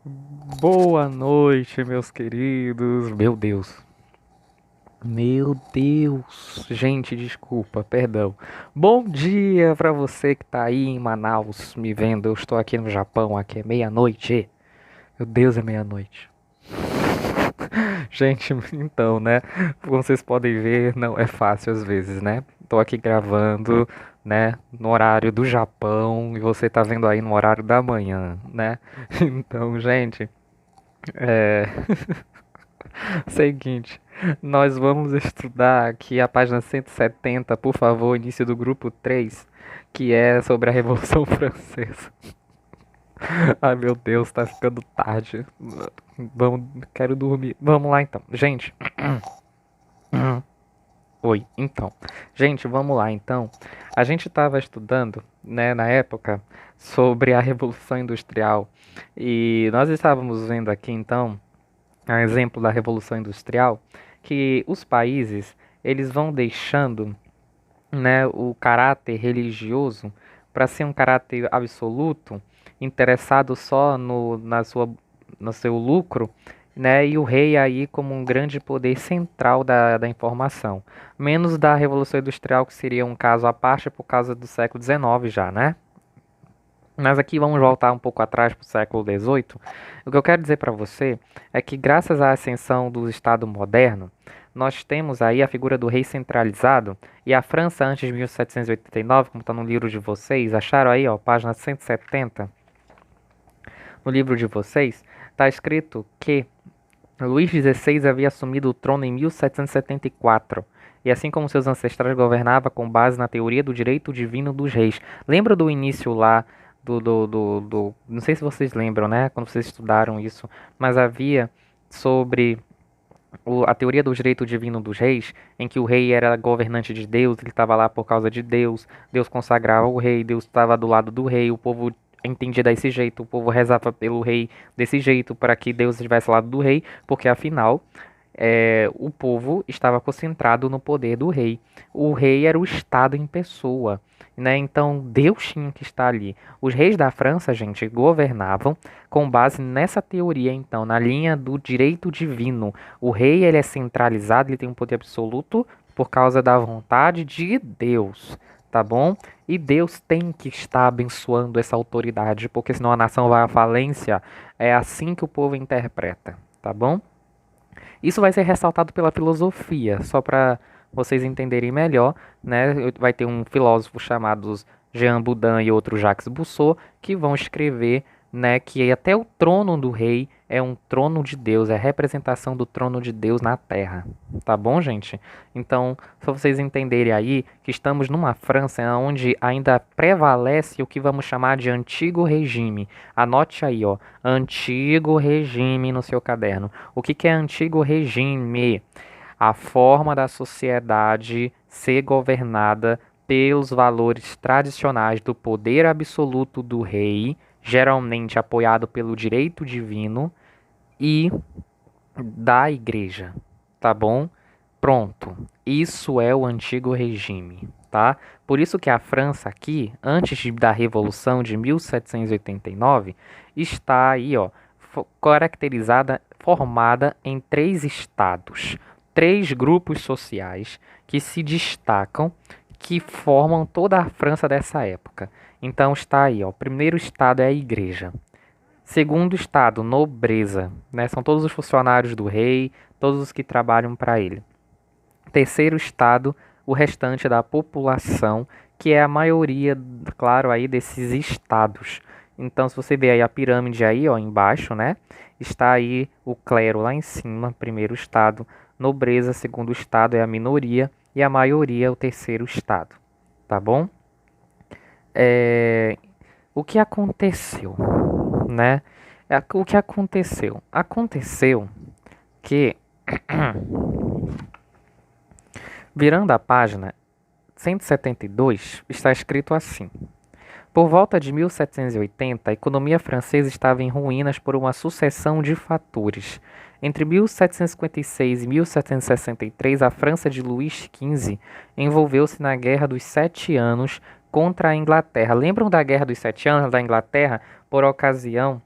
Boa noite, meus queridos. Meu Deus. Meu Deus. Gente, desculpa, perdão. Bom dia pra você que tá aí em Manaus me vendo. Eu estou aqui no Japão, aqui é meia-noite. Meu Deus, é meia-noite. Gente, então, né? Como vocês podem ver, não é fácil às vezes, né? Tô aqui gravando, né, no horário do Japão e você tá vendo aí no horário da manhã, né? Então, gente, é seguinte, nós vamos estudar aqui a página 170, por favor, início do grupo 3, que é sobre a Revolução Francesa. Ai meu Deus, tá ficando tarde. Vamos, quero dormir. Vamos lá então. Gente, oi, então. Gente, vamos lá então. A gente estava estudando, né, na época, sobre a Revolução Industrial. E nós estávamos vendo aqui então a exemplo da Revolução Industrial, que os países eles vão deixando, né, o caráter religioso para ser um caráter absoluto, interessado só no seu lucro, né, e o rei aí como um grande poder central da informação. Menos da Revolução Industrial, que seria um caso à parte por causa do século XIX já, né? Mas aqui vamos voltar um pouco atrás para o século XVIII. O que eu quero dizer para você é que, graças à ascensão do Estado moderno, nós temos aí a figura do rei centralizado e a França antes de 1789, como está no livro de vocês, acharam aí, ó, página 170, no livro de vocês, está escrito que Luís XVI havia assumido o trono em 1774. E assim como seus ancestrais governava com base na teoria do direito divino dos reis. Lembra do início lá não sei se vocês lembram, né? Quando vocês estudaram isso, mas havia sobre a teoria do direito divino dos reis, em que o rei era governante de Deus, ele estava lá por causa de Deus, Deus consagrava o rei, Deus estava do lado do rei, o povo entendia desse jeito, o povo rezava pelo rei desse jeito, para que Deus estivesse ao lado do rei, porque afinal o povo estava concentrado no poder do rei. O rei era o Estado em pessoa, né? Então Deus tinha que estar ali. Os reis da França, gente, governavam com base nessa teoria, então, na linha do direito divino. O rei ele é centralizado, ele tem um poder absoluto por causa da vontade de Deus, tá bom? E Deus tem que estar abençoando essa autoridade, porque senão a nação vai à falência. É assim que o povo interpreta, tá bom? Isso vai ser ressaltado pela filosofia, só para vocês entenderem melhor, né? Vai ter um filósofo chamado Jean Boudin e outro Jacques Rousseau que vão escrever, né, que até o trono do rei é um trono de Deus, é a representação do trono de Deus na Terra. Tá bom, gente? Então, só vocês entenderem aí que estamos numa França onde ainda prevalece o que vamos chamar de antigo regime. Anote aí, ó, antigo regime no seu caderno. O que é antigo regime? A forma da sociedade ser governada pelos valores tradicionais do poder absoluto do rei, geralmente apoiado pelo direito divino, e da igreja, tá bom? Pronto. Isso é o antigo regime, tá? Por isso que a França aqui, da Revolução de 1789, está aí, ó, caracterizada, formada em três estados, três grupos sociais que se destacam, que formam toda a França dessa época. Então está aí, ó, o primeiro estado é a igreja. Segundo estado, nobreza, né? São todos os funcionários do rei, todos os que trabalham para ele. Terceiro estado, o restante da população, que é a maioria, claro, aí desses estados. Então, se você ver aí a pirâmide aí, ó, embaixo, né? Está aí o clero lá em cima, primeiro estado, nobreza, segundo estado é a minoria e a maioria é o terceiro estado, tá bom? É, o que aconteceu, né? O que aconteceu? Aconteceu que, virando a página 172, está escrito assim: por volta de 1780, a economia francesa estava em ruínas por uma sucessão de fatores. Entre 1756 e 1763, a França de Luís XV envolveu-se na Guerra dos Sete Anos contra a Inglaterra. Lembram da Guerra dos Sete Anos da Inglaterra por ocasião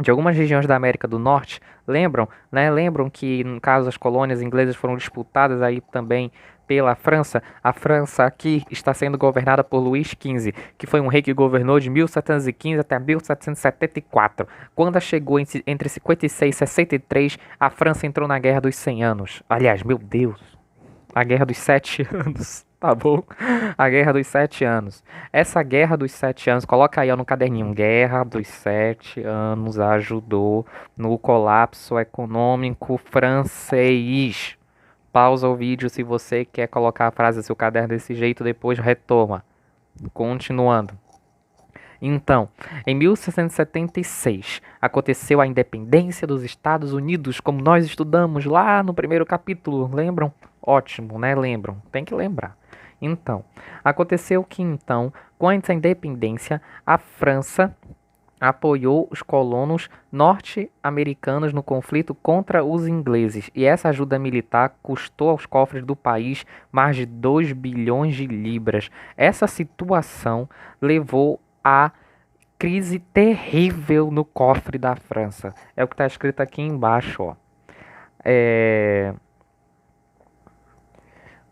de algumas regiões da América do Norte, lembram, né? Lembram que no caso as colônias inglesas foram disputadas aí também pela França. A França aqui está sendo governada por Luís XV, que foi um rei que governou de 1715 até 1774. Quando chegou entre 56 e 63, a França entrou na Guerra dos 100 Anos. Aliás, meu Deus, a Guerra dos 7 Anos. Tá bom? A Guerra dos 7 Anos. Essa Guerra dos 7 Anos, coloca aí ó, no caderninho. Guerra dos 7 Anos ajudou no colapso econômico francês. Pausa o vídeo se você quer colocar a frase do seu caderno desse jeito, depois retoma. Continuando. Então, em 1676, aconteceu a independência dos Estados Unidos, como nós estudamos lá no primeiro capítulo. Lembram? Ótimo, né? Lembram? Tem que lembrar. Então, aconteceu que então, com essa independência, a França apoiou os colonos norte-americanos no conflito contra os ingleses, e essa ajuda militar custou aos cofres do país mais de 2 bilhões de libras. Essa situação levou a crise terrível no cofre da França. É o que está escrito aqui embaixo, ó.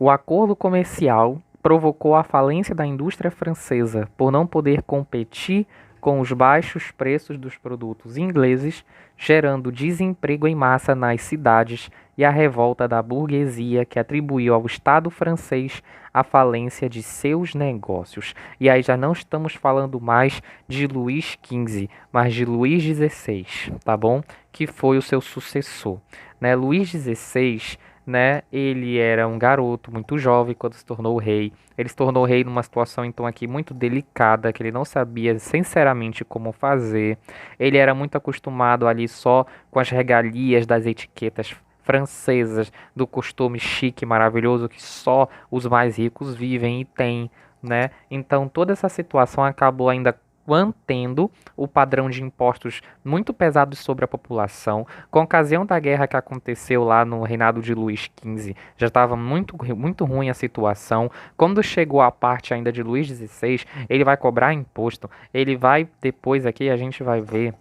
O acordo comercial provocou a falência da indústria francesa por não poder competir com os baixos preços dos produtos ingleses, gerando desemprego em massa nas cidades e a revolta da burguesia que atribuiu ao Estado francês a falência de seus negócios. E aí já não estamos falando mais de Luís XV, mas de Luís XVI, tá bom? Que foi o seu sucessor, né? Luís XVI, né? Ele era um garoto muito jovem quando se tornou rei. Ele se tornou rei numa situação então aqui muito delicada, que ele não sabia sinceramente como fazer. Ele era muito acostumado ali só com as regalias das etiquetas francesas, do costume chique maravilhoso que só os mais ricos vivem e têm, né? Então toda essa situação acabou ainda mantendo o padrão de impostos muito pesados sobre a população. Com a ocasião da guerra que aconteceu lá no reinado de Luís XV, já estava muito ruim a situação. Quando chegou a parte ainda de Luís XVI, ele vai cobrar imposto. Ele vai, depois aqui a gente vai ver,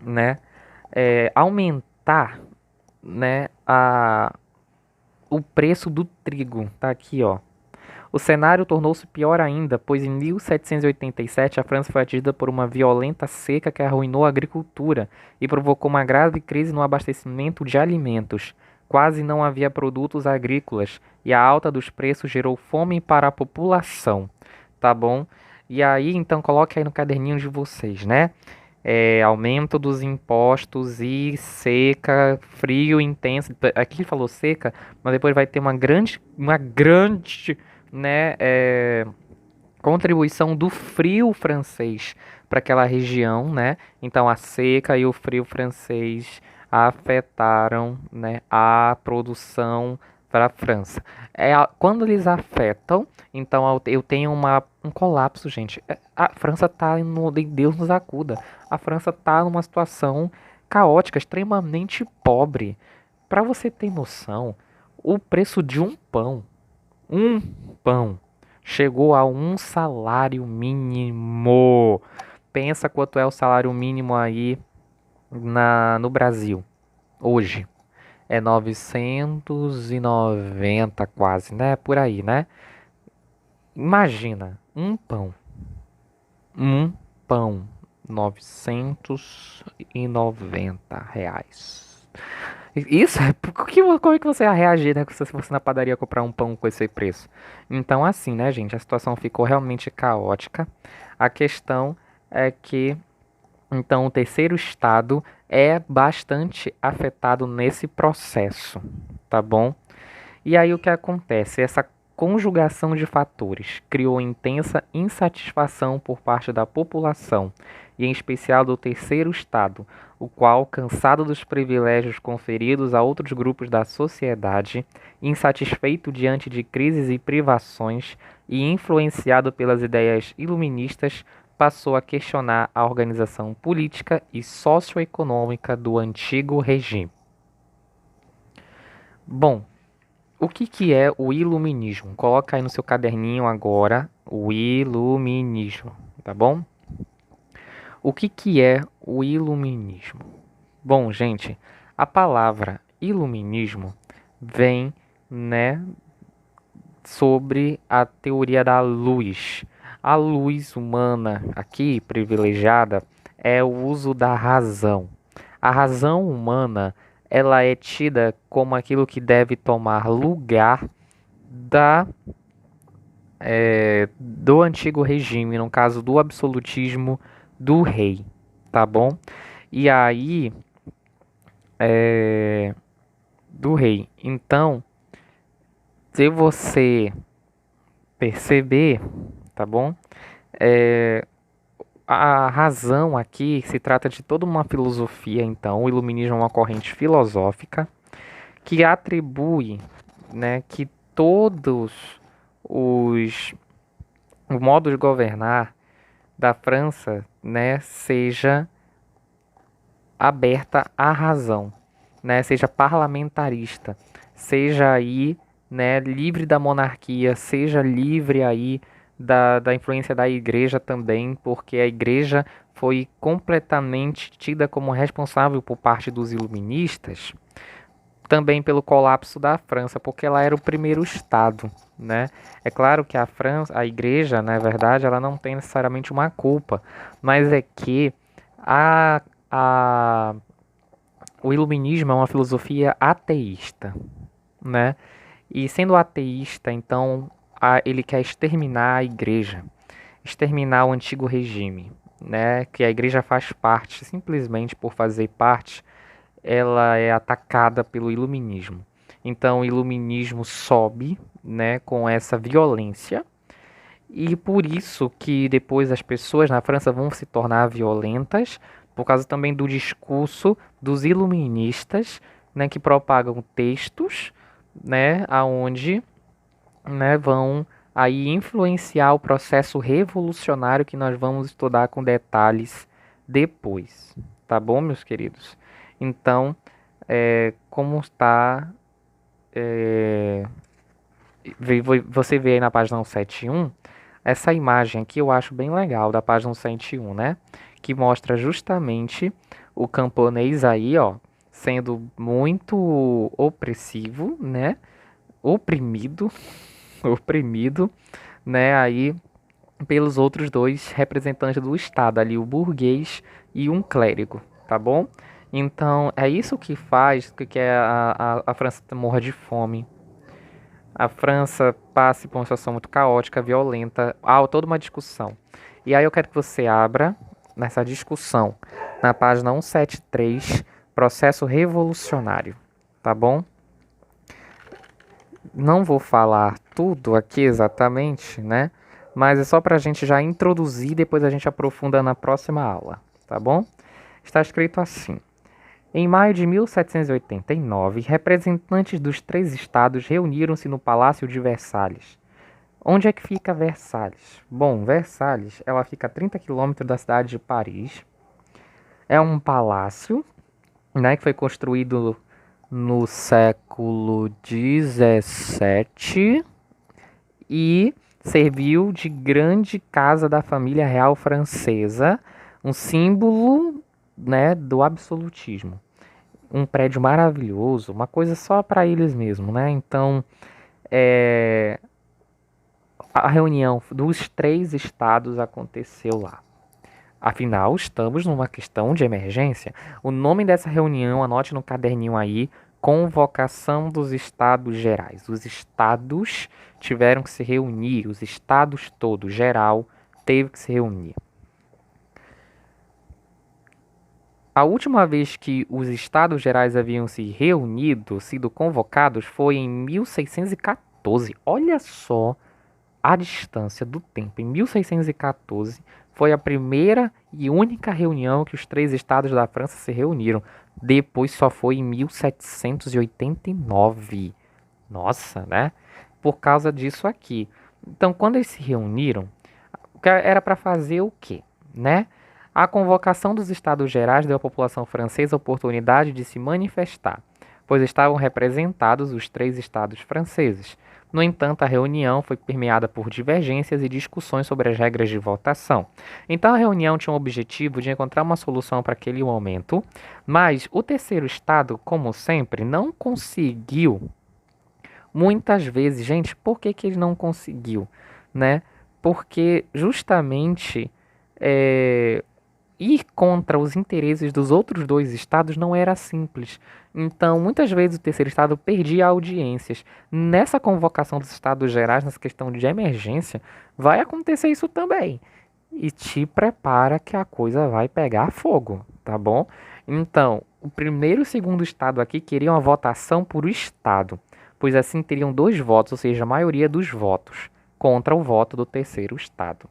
né, aumentar, né, o preço do trigo. Tá aqui, ó. O cenário tornou-se pior ainda, pois em 1787 a França foi atingida por uma violenta seca que arruinou a agricultura e provocou uma grave crise no abastecimento de alimentos. Quase não havia produtos agrícolas e a alta dos preços gerou fome para a população, tá bom? E aí, então, coloque aí no caderninho de vocês, né? Aumento dos impostos e seca, frio intenso. Aqui falou seca, mas depois vai ter uma grande, né, contribuição do frio francês para aquela região, né? Então a seca e o frio francês afetaram, né, a produção para a França. Quando eles afetam, então eu tenho um colapso, gente. A França tá no Deus nos acuda. A França tá numa situação caótica, extremamente pobre. Para você ter noção, o preço de um pão chegou a um salário mínimo. Pensa quanto é o salário mínimo aí no Brasil hoje. É 990 quase, né? Por aí, né? Imagina, um pão, R$ 990. Isso, como é que você ia reagir, né, se você fosse na padaria comprar um pão com esse preço? Então, assim, né, gente, a situação ficou realmente caótica. A questão é que, então, o terceiro estado é bastante afetado nesse processo, tá bom? E aí o que acontece? Essa conjugação de fatores criou intensa insatisfação por parte da população, e em especial do terceiro estado, o qual, cansado dos privilégios conferidos a outros grupos da sociedade, insatisfeito diante de crises e privações e influenciado pelas ideias iluministas, passou a questionar a organização política e socioeconômica do antigo regime. Bom, o que é o iluminismo? Coloca aí no seu caderninho agora o iluminismo, tá bom? O que que é o iluminismo? Bom, gente, a palavra iluminismo vem, né, sobre a teoria da luz. A luz humana aqui privilegiada é o uso da razão. A razão humana, ela é tida como aquilo que deve tomar lugar da do antigo regime, no caso do absolutismo do rei, tá bom? E aí, do rei. Então, se você perceber, tá bom? A razão aqui se trata de toda uma filosofia, então, o iluminismo é uma corrente filosófica que atribui, né, que todos os o modo de governar da França, né, seja aberta à razão, né, seja parlamentarista, seja aí, né, livre da monarquia, seja livre aí da influência da igreja também, porque a igreja foi completamente tida como responsável por parte dos iluministas, também pelo colapso da França, porque ela era o primeiro estado, né? É claro que a França, a igreja, na verdade, ela não tem necessariamente uma culpa, mas é que a, a o iluminismo é uma filosofia ateísta, né? E sendo ateísta, então, ele quer exterminar a igreja, exterminar o antigo regime, né? Que a igreja faz parte, simplesmente por fazer parte, ela é atacada pelo iluminismo. Então, o iluminismo sobe, né, com essa violência, e por isso que depois as pessoas na França vão se tornar violentas, por causa também do discurso dos iluministas, né, que propagam textos, né, aonde, né, vão aí influenciar o processo revolucionário que nós vamos estudar com detalhes depois, tá bom, meus queridos? Então, como está, você vê aí na página 171, essa imagem aqui eu acho bem legal da página 101, né? Que mostra justamente o camponês aí, ó, sendo muito opressivo, né? Oprimido, oprimido, né? Aí pelos outros dois representantes do Estado, ali o burguês e um clérigo, tá bom? Então é isso que faz com que a França morra de fome. A França passe por uma situação muito caótica, violenta, há toda uma discussão. E aí eu quero que você abra nessa discussão, na página 173, processo revolucionário, tá bom? Não vou falar tudo aqui exatamente, né? Mas é só para a gente já introduzir e depois a gente aprofunda na próxima aula, tá bom? Está escrito assim: em maio de 1789, representantes dos três estados reuniram-se no Palácio de Versalhes. Onde é que fica Versalhes? Bom, Versalhes, ela fica a 30 quilômetros da cidade de Paris. É um palácio, né, que foi construído no século 17 e serviu de grande casa da família real francesa, um símbolo, né, do absolutismo. Um prédio maravilhoso, uma coisa só para eles mesmo, né? Então, a reunião dos três estados aconteceu lá. Afinal, estamos numa questão de emergência. O nome dessa reunião, anote no caderninho aí, Convocação dos Estados Gerais. Os estados tiveram que se reunir, os estados todos, geral, teve que se reunir. A última vez que os estados gerais haviam se reunido, sido convocados, foi em 1614. Olha só a distância do tempo. Em 1614 foi a primeira e única reunião que os três estados da França se reuniram. Depois só foi em 1789. Nossa, né? Por causa disso aqui. Então, quando eles se reuniram, era para fazer o quê, né? A convocação dos Estados Gerais deu à população francesa a oportunidade de se manifestar, pois estavam representados os três estados franceses. No entanto, a reunião foi permeada por divergências e discussões sobre as regras de votação. Então, a reunião tinha o objetivo de encontrar uma solução para aquele momento, mas o terceiro estado, como sempre, não conseguiu. Muitas vezes, gente, por que que ele não conseguiu, né? Porque justamente é, ir contra os interesses dos outros dois estados não era simples. Então, muitas vezes o terceiro estado perdia audiências. Nessa convocação dos estados gerais, nessa questão de emergência, vai acontecer isso também. E te prepara que a coisa vai pegar fogo, tá bom? Então, o primeiro e o segundo estado aqui queriam a votação por estado, pois assim teriam dois votos, ou seja, a maioria dos votos, contra o voto do terceiro estado.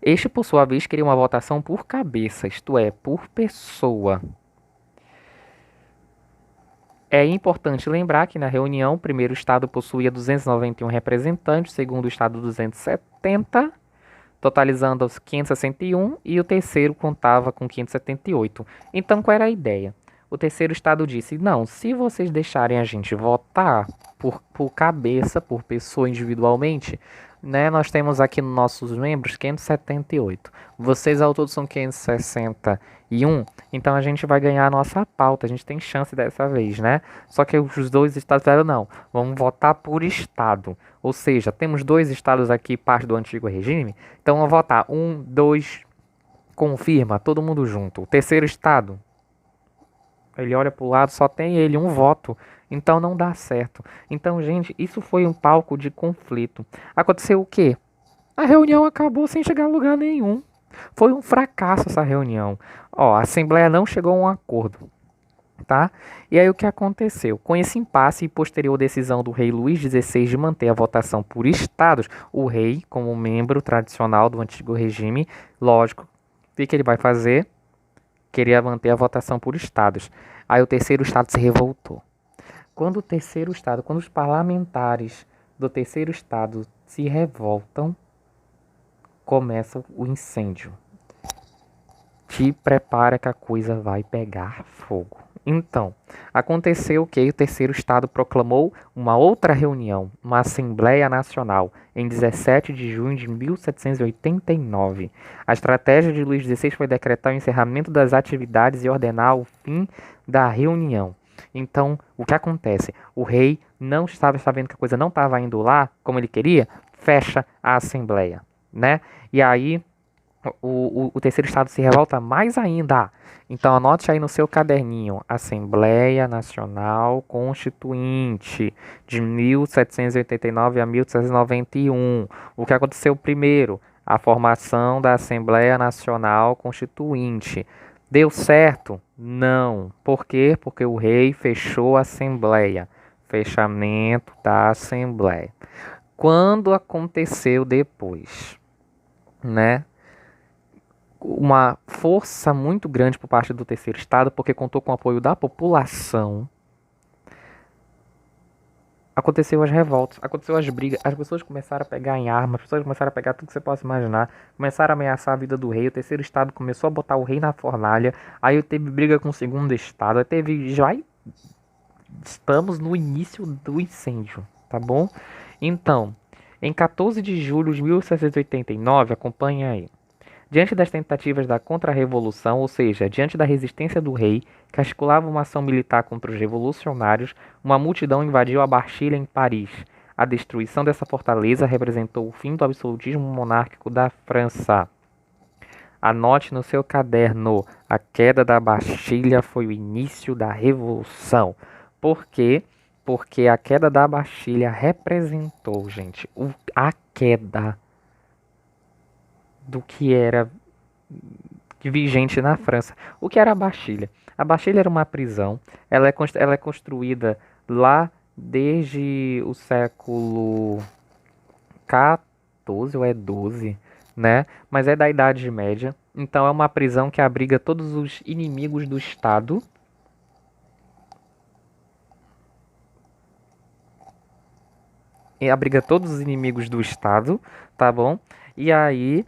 Este, por sua vez, queria uma votação por cabeça, isto é, por pessoa. É importante lembrar que na reunião o primeiro estado possuía 291 representantes, o segundo estado 270, totalizando os 561, e o terceiro contava com 578. Então, qual era a ideia? O terceiro estado disse: não, se vocês deixarem a gente votar por cabeça, por pessoa individualmente, né, nós temos aqui nos nossos membros 578. Vocês ao todo são 561, então a gente vai ganhar a nossa pauta, a gente tem chance dessa vez, né? Só que os dois estados falaram: não, vamos votar por estado. Ou seja, temos dois estados aqui, parte do antigo regime, então vamos votar. Um, dois, confirma, todo mundo junto. O terceiro estado, ele olha para o lado, só tem ele, um voto. Então não dá certo. Então, gente, isso foi um palco de conflito. Aconteceu o quê? A reunião acabou sem chegar a lugar nenhum. Foi um fracasso essa reunião. Ó, a Assembleia não chegou a um acordo, tá? E aí o que aconteceu? Com esse impasse e posterior decisão do rei Luís XVI de manter a votação por estados, o rei, como membro tradicional do antigo regime, lógico, o que ele vai fazer? Queria manter a votação por estados. Aí o terceiro estado se revoltou. Quando o terceiro estado, quando os parlamentares do terceiro estado se revoltam, começa o incêndio. Te prepara que a coisa vai pegar fogo. Então, aconteceu que o terceiro estado proclamou uma outra reunião, uma Assembleia Nacional, em 17 de junho de 1789. A estratégia de Luís XVI foi decretar o encerramento das atividades e ordenar o fim da reunião. Então, o que acontece? O rei não estava sabendo que a coisa não estava indo lá como ele queria, fecha a Assembleia, né? E aí o terceiro estado se revolta mais ainda. Então anote aí no seu caderninho: Assembleia Nacional Constituinte de 1789 a 1791. O que aconteceu primeiro? A formação da Assembleia Nacional Constituinte. Deu certo? Não. Por quê? Porque o rei fechou a Assembleia. Fechamento da Assembleia. Quando aconteceu depois, né? Uma força muito grande por parte do terceiro estado, porque contou com o apoio da população. Aconteceu as revoltas, aconteceu as brigas, as pessoas começaram a pegar em armas, as pessoas começaram a pegar tudo que você possa imaginar, começaram a ameaçar a vida do rei, o terceiro estado começou a botar o rei na fornalha, aí teve briga com o segundo estado, aí teve, já estamos no início do incêndio, tá bom? Então, em 14 de julho de 1789, acompanha aí. Diante das tentativas da contra-revolução, ou seja, diante da resistência do rei, que articulava uma ação militar contra os revolucionários, uma multidão invadiu a Bastilha em Paris. A destruição dessa fortaleza representou o fim do absolutismo monárquico da França. Anote no seu caderno: a queda da Bastilha foi o início da revolução. Por quê? Porque a queda da Bastilha representou, gente, a queda do que era vigente na França. O que era a Bastilha? A Bastilha era uma prisão. Ela é construída lá desde o século XIV ou é 12, né? Mas é da Idade Média. Então é uma prisão que abriga todos os inimigos do Estado. E abriga todos os inimigos do Estado, tá bom? E aí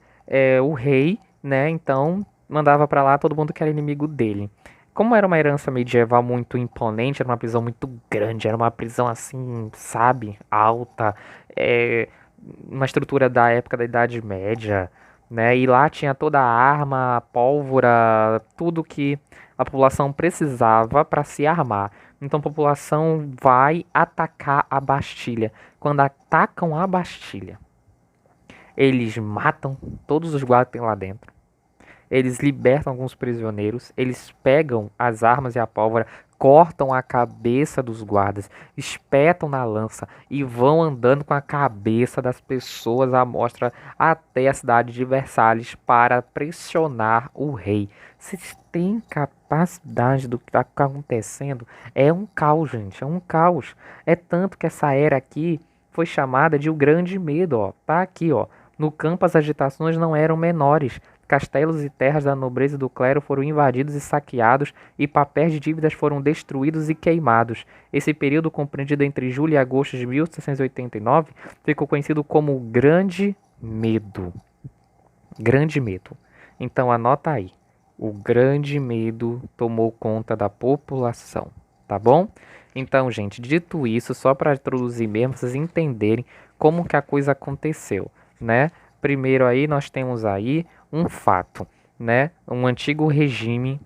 o rei, né? Então mandava para lá todo mundo que era inimigo dele. Como era uma herança medieval muito imponente, era uma prisão muito grande, era uma prisão assim, sabe, alta, é, uma estrutura da época da Idade Média, né? E lá tinha toda a arma, pólvora, tudo que a população precisava para se armar. Então a população vai atacar a Bastilha. Quando atacam a Bastilha, eles matam todos os guardas que tem lá dentro. Eles libertam alguns prisioneiros, eles pegam as armas e a pólvora, cortam a cabeça dos guardas, espetam na lança e vão andando com a cabeça das pessoas à mostra até a cidade de Versalhes para pressionar o rei. Vocês têm capacidade do que está acontecendo? É um caos, gente, é um caos. É tanto que essa era aqui foi chamada de o Grande Medo, ó. Tá aqui, ó. No campo as agitações não eram menores. Castelos e terras da nobreza e do clero foram invadidos e saqueados, e papéis de dívidas foram destruídos e queimados. Esse período, compreendido entre julho e agosto de 1789, ficou conhecido como o Grande Medo. Grande Medo. Então anota aí. O Grande Medo tomou conta da população, tá bom? Então, gente, dito isso, só para introduzir mesmo, vocês entenderem como que a coisa aconteceu, né? Primeiro aí nós temos aí um fato, né? Um antigo regime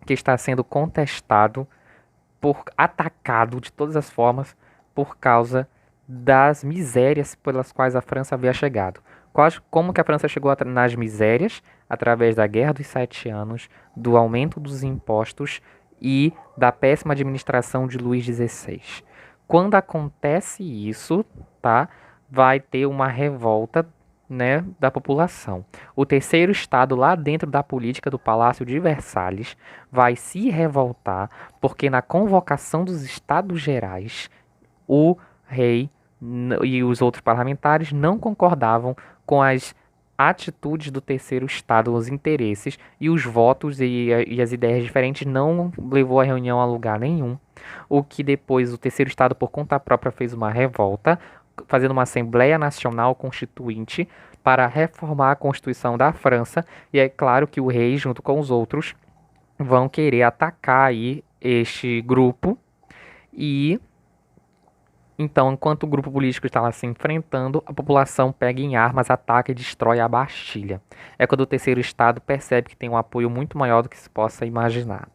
que está sendo contestado, atacado de todas as formas por causa das misérias pelas quais a França havia chegado. Como que a França chegou nas misérias? Através da Guerra dos Sete Anos, do aumento dos impostos e da péssima administração de Luís XVI. Quando acontece isso, tá? Vai ter uma revolta, né, da população. O terceiro estado lá dentro da política do Palácio de Versalhes vai se revoltar porque na convocação dos Estados Gerais o rei e os outros parlamentares não concordavam com as atitudes do terceiro estado, os interesses e os votos e as ideias diferentes não levou a reunião a lugar nenhum. O que depois o terceiro estado por conta própria fez uma revolta, fazendo uma Assembleia Nacional Constituinte para reformar a Constituição da França, e é claro que o rei, junto com os outros, vão querer atacar aí este grupo, e então, enquanto o grupo político está lá se enfrentando, a população pega em armas, ataca e destrói a Bastilha. É quando o terceiro estado percebe que tem um apoio muito maior do que se possa imaginar.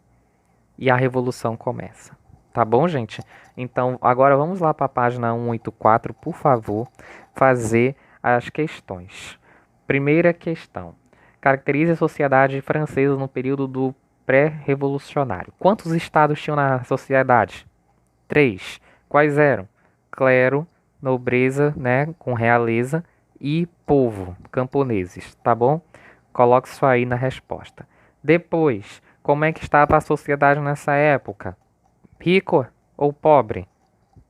E a revolução começa. Tá bom, gente? Então, agora vamos lá para a página 184, por favor, fazer as questões. Primeira questão. Caracterize a sociedade francesa no período do pré-revolucionário. Quantos estados tinham na sociedade? 3. Quais eram? Clero, nobreza, né, com realeza, e povo, camponeses, tá bom? Coloque isso aí na resposta. Depois, como é que estava a sociedade nessa época? Rico ou pobre?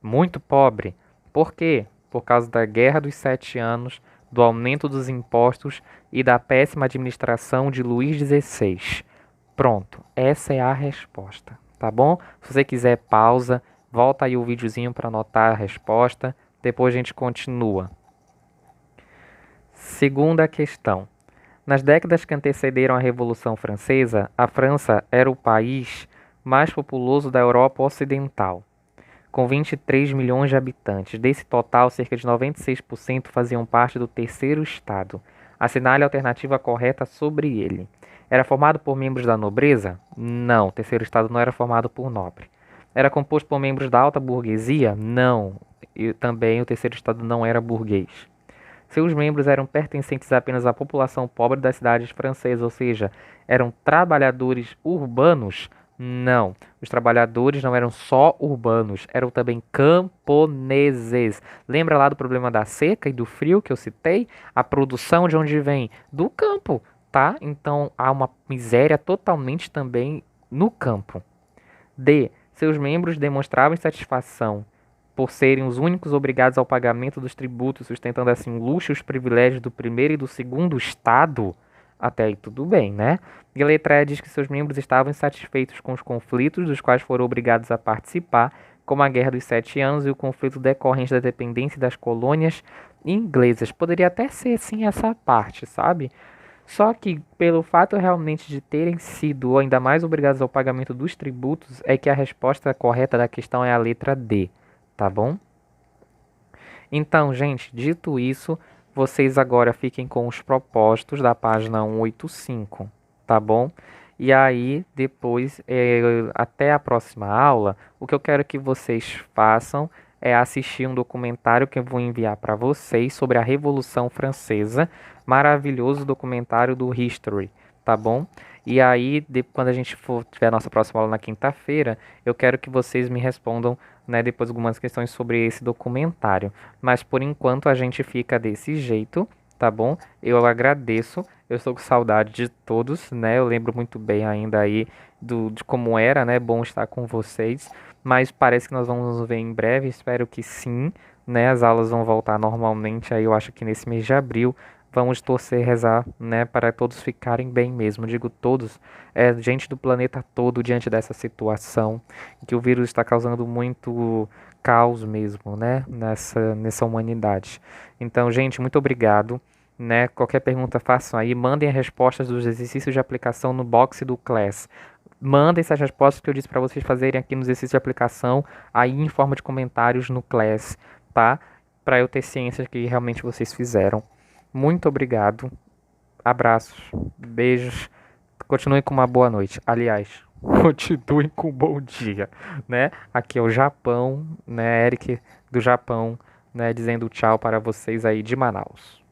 Muito pobre. Por quê? Por causa da Guerra dos Sete Anos, do aumento dos impostos e da péssima administração de Luís XVI. Pronto, essa é a resposta, tá bom? Se você quiser pausa, volta aí o videozinho para anotar a resposta, depois a gente continua. Segunda questão. Nas décadas que antecederam a Revolução Francesa, a França era o país mais populoso da Europa Ocidental, com 23 milhões de habitantes. Desse total, cerca de 96% faziam parte do terceiro estado. Assinale a alternativa correta sobre ele. Era formado por membros da nobreza? Não, o terceiro estado não era formado por nobre. Era composto por membros da alta burguesia? Não, e também o terceiro estado não era burguês. Seus membros eram pertencentes apenas à população pobre das cidades francesas, ou seja, eram trabalhadores urbanos? Não, os trabalhadores não eram só urbanos, eram também camponeses. Lembra lá do problema da seca e do frio que eu citei? A produção de onde vem? Do campo, tá? Então há uma miséria totalmente também no campo. D. Seus membros demonstravam insatisfação por serem os únicos obrigados ao pagamento dos tributos, sustentando assim o luxo e os privilégios do primeiro e do segundo estado. Até aí tudo bem, né? E a letra E diz que seus membros estavam insatisfeitos com os conflitos dos quais foram obrigados a participar, como a Guerra dos Sete Anos e o conflito decorrente da dependência das colônias inglesas. Poderia até ser sim essa parte, sabe? Só que pelo fato realmente de terem sido ou ainda mais obrigados ao pagamento dos tributos, é que a resposta correta da questão é a letra D, tá bom? Então, gente, dito isso, vocês agora fiquem com os propósitos da página 185, tá bom? E aí, depois, até a próxima aula, o que eu quero que vocês façam é assistir um documentário que eu vou enviar para vocês sobre a Revolução Francesa, maravilhoso documentário do History, tá bom? E aí, quando a gente for tiver a nossa próxima aula na quinta-feira, eu quero que vocês me respondam, né, depois algumas questões sobre esse documentário. Mas por enquanto a gente fica desse jeito, tá bom? Eu agradeço. Eu estou com saudade de todos, né? Eu lembro muito bem ainda aí de como era, né? Bom estar com vocês. Mas parece que nós vamos nos ver em breve. Espero que sim, né? As aulas vão voltar normalmente aí, eu acho que nesse mês de abril. Vamos torcer e rezar, né, para todos ficarem bem mesmo. Digo todos, é gente do planeta todo diante dessa situação, que o vírus está causando muito caos mesmo, né, nessa humanidade. Então, gente, muito obrigado, né? Qualquer pergunta façam aí, mandem as respostas dos exercícios de aplicação no box do Class. Mandem essas respostas que eu disse para vocês fazerem aqui nos exercícios de aplicação, aí em forma de comentários no Class, tá? Para eu ter ciência que realmente vocês fizeram. Muito obrigado. Abraços, beijos. Continuem com uma boa noite. Aliás, continuem com um bom dia, né? Aqui é o Japão, né? Eric do Japão, né? Dizendo tchau para vocês aí de Manaus.